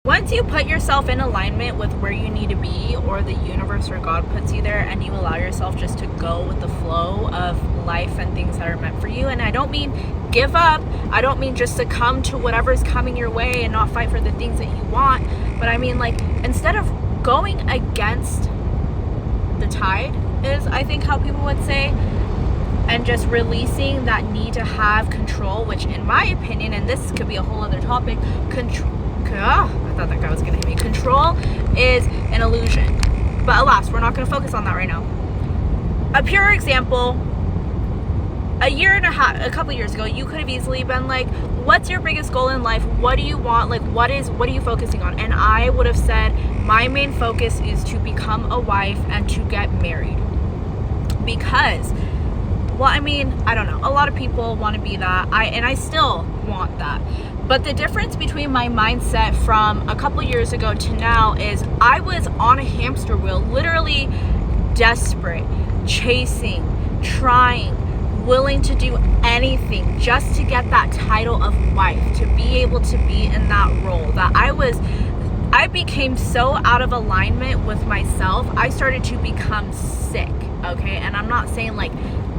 Once you put yourself in alignment with where you need to be, or the universe or God puts you there, and you allow yourself just to go with the flow of life and things that are meant for you. And I don't mean give up. I don't mean just succumb to whatever's coming your way and not fight for the things that you want. But I mean, like, instead of going against the tide is, I think, how people would say, and just releasing that need to have control, which in my opinion, and this could be a whole other topic, I thought that guy was gonna hit me. Control is an illusion. But alas, we're not gonna focus on that right now. A pure example, a couple years ago, you could have easily been like, what's your biggest goal in life? What do you want? Like, what are you focusing on? And I would have said, my main focus is to become a wife and to get married. Because, well, I mean, I don't know. A lot of people want to be that. I still want that. But the difference between my mindset from a couple years ago to now is I was on a hamster wheel, literally desperate, chasing, trying, willing to do anything just to get that title of wife, to be able to be in that role. That I became so out of alignment with myself, I started to become sick, okay? And I'm not saying like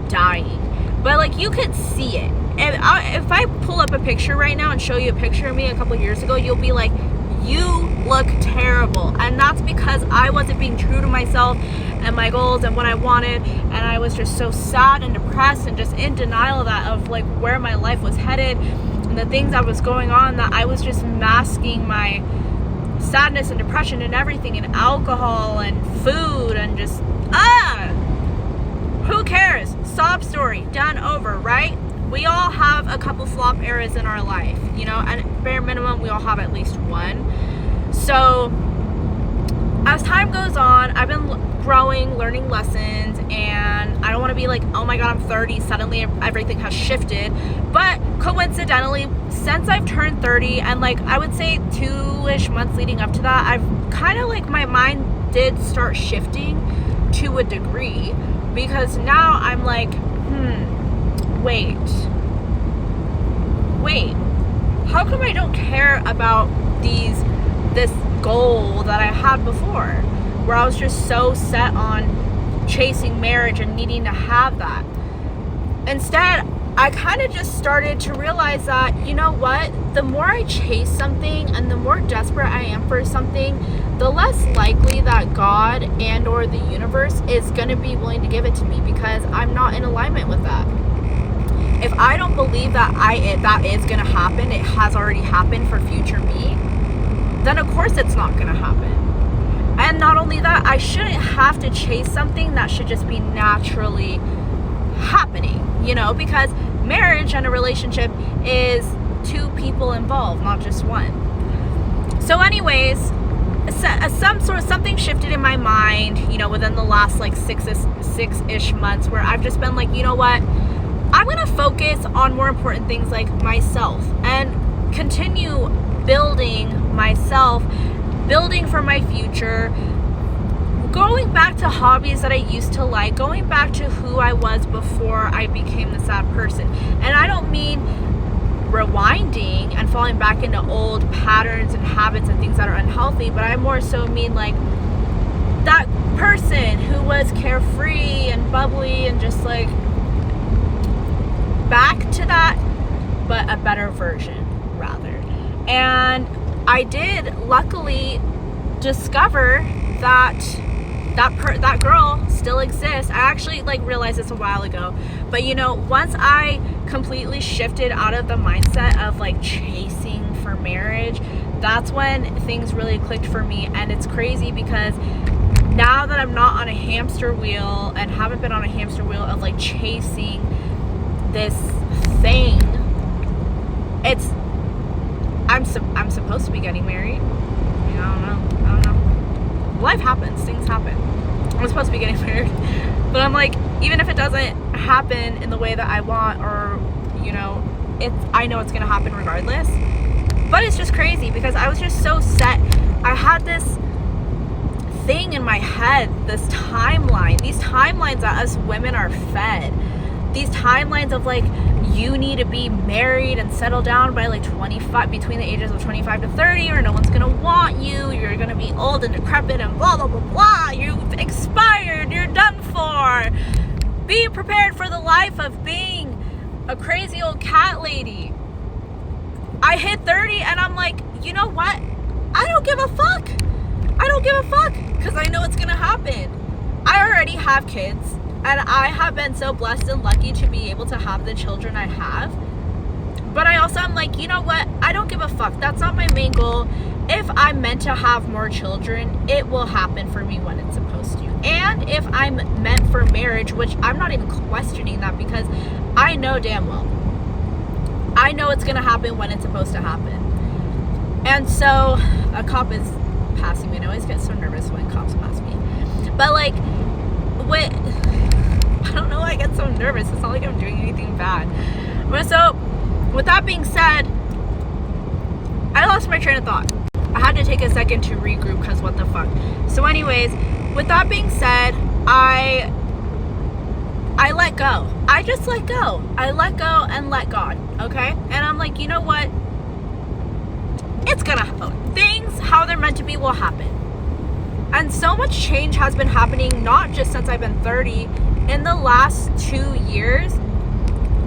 dying, but like you could see it. And if I pull up a picture right now and show you a picture of me a couple years ago, you'll be like, you look terrible. And that's because I wasn't being true to myself and my goals and what I wanted. And I was just so sad and depressed and just in denial of that, of like where my life was headed and the things that was going on, that I was just masking my sadness and depression and everything in alcohol and food and just, who cares? Sob story, done, over, right? We all have a couple flop eras in our life, you know, and bare minimum, we all have at least one. So as time goes on, I've been growing, learning lessons, and I don't want to be like, oh my God, I'm 30, suddenly everything has shifted. But coincidentally, since I've turned 30, and like I would say 2-ish months leading up to that, I've kind of like, my mind did start shifting to a degree, because now I'm like, wait, how come I don't care about this goal that I had before, where I was just so set on chasing marriage and needing to have that? Instead, I kind of just started to realize that, you know what, the more I chase something and the more desperate I am for something, the less likely that God and or the universe is going to be willing to give it to me, because I'm not in alignment with that. If I don't believe that that is going to happen, it has already happened for future me, then of course it's not going to happen. And not only that, I shouldn't have to chase something that should just be naturally happening, you know, because marriage and a relationship is two people involved, not just one. So anyways, something shifted in my mind, you know, within the last like six-ish months, where I've just been like, you know what, I'm going to focus on more important things like myself and continue building myself, building for my future, going back to hobbies that I used to like, going back to who I was before I became the sad person. And I don't mean rewinding and falling back into old patterns and habits and things that are unhealthy, but I more so mean like that person who was carefree and bubbly and just like back to that, but a better version rather. And I did luckily discover that girl still exists. I actually like realized this a while ago, but you know, once I completely shifted out of the mindset of like chasing for marriage, that's when things really clicked for me. And it's crazy because now that I'm not on a hamster wheel and haven't been on a hamster wheel of like chasing this thing, I'm supposed to be getting married. I don't know. Life happens, things happen. I'm supposed to be getting married, but I'm like, even if it doesn't happen in the way that I want, or you know, I know it's gonna happen regardless. But it's just crazy because I was just so set. I had this thing in my head, this timeline, these timelines that us women are fed, these timelines of like, you need to be married and settle down by like 25, between the ages of 25 to 30, or no one's gonna want you, you're gonna be old and decrepit and blah blah blah blah, you've expired, you're done for. Be prepared for the life of being a crazy old cat lady. I hit 30 and I'm like, you know what? I don't give a fuck. I don't give a fuck, because I know it's gonna happen. I already have kids, and I have been so blessed and lucky to be able to have the children I have. But I also am like, you know what? I don't give a fuck. That's not my main goal. If I'm meant to have more children, it will happen for me when it's supposed to. And if I'm meant for marriage, which I'm not even questioning that, because I know damn well. I know it's gonna happen when it's supposed to happen. And so, a cop is passing me, and I always get so nervous when cops pass me. But like, I don't know why I get so nervous. It's not like I'm doing anything bad. But so, with that being said, I lost my train of thought. I had to take a second to regroup, because what the fuck. So anyways, with that being said, I let go. I just let go. I let go and let God, okay? And I'm like, you know what? It's gonna happen. Things, how they're meant to be, will happen. And so much change has been happening, not just since I've been 30. In the last 2 years,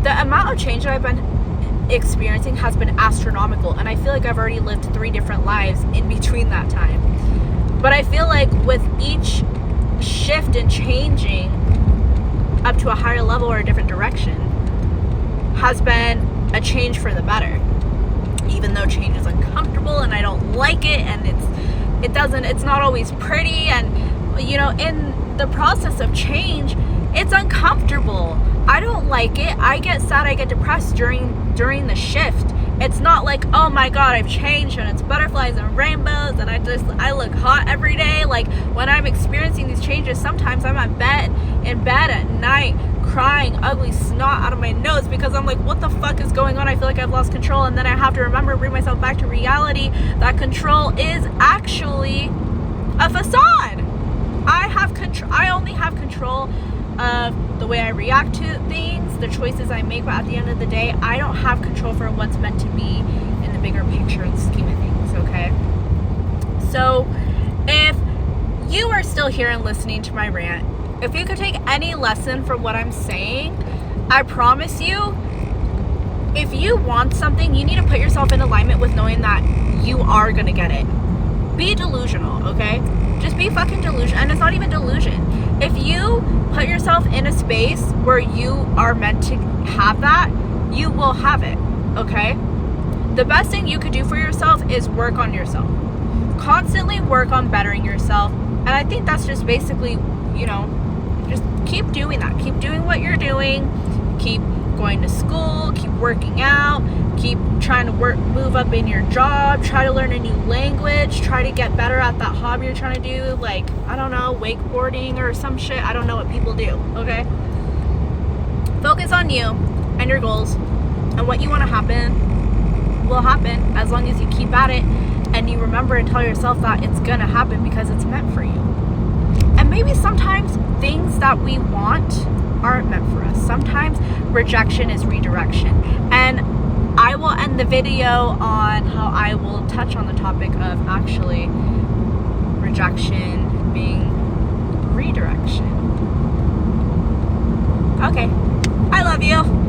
the amount of change that I've been experiencing has been astronomical. And I feel like I've already lived 3 different lives in between that time. But I feel like with each shift and changing up to a higher level or a different direction has been a change for the better. Even though change is uncomfortable and I don't like it, and it's not always pretty, and you know, in the process of change, it's uncomfortable. I don't like it. I get sad, I get depressed during the shift. It's not like, oh my god, I've changed and it's butterflies and rainbows and I look hot every day. Like, when I'm experiencing these changes, sometimes I'm in bed at night crying ugly snot out of my nose, because I'm like, what the fuck is going on? I feel like I've lost control. And then I have to remember, bring myself back to reality, that control is actually a facade. I only have control of the way I react to things, the choices I make, but at the end of the day, I don't have control for what's meant to be in the bigger picture and scheme of things, okay? So, if you are still here and listening to my rant, if you could take any lesson from what I'm saying, I promise you, if you want something, you need to put yourself in alignment with knowing that you are gonna get it. Be delusional, okay? Just be fucking delusional. And it's not even delusion. If you put yourself in a space where you are meant to have that, you will have it, okay? The best thing you could do for yourself is work on yourself. Constantly work on bettering yourself. And I think that's just basically, you know, just keep doing that. Keep doing what you're doing. Keep going to school. Keep working out. Keep trying to move up in your job. Try to learn a new language. Try to get better at that hobby you're trying to do. Like, I don't know, wakeboarding or some shit. I don't know what people do, okay? Focus on you and your goals. And what you want to happen will happen, as long as you keep at it and you remember and tell yourself that it's going to happen because it's meant for you. And maybe sometimes things that we want aren't meant for us. Sometimes rejection is redirection. And I will end the video on how I will touch on the topic of actually rejection being redirection. Okay. I love you.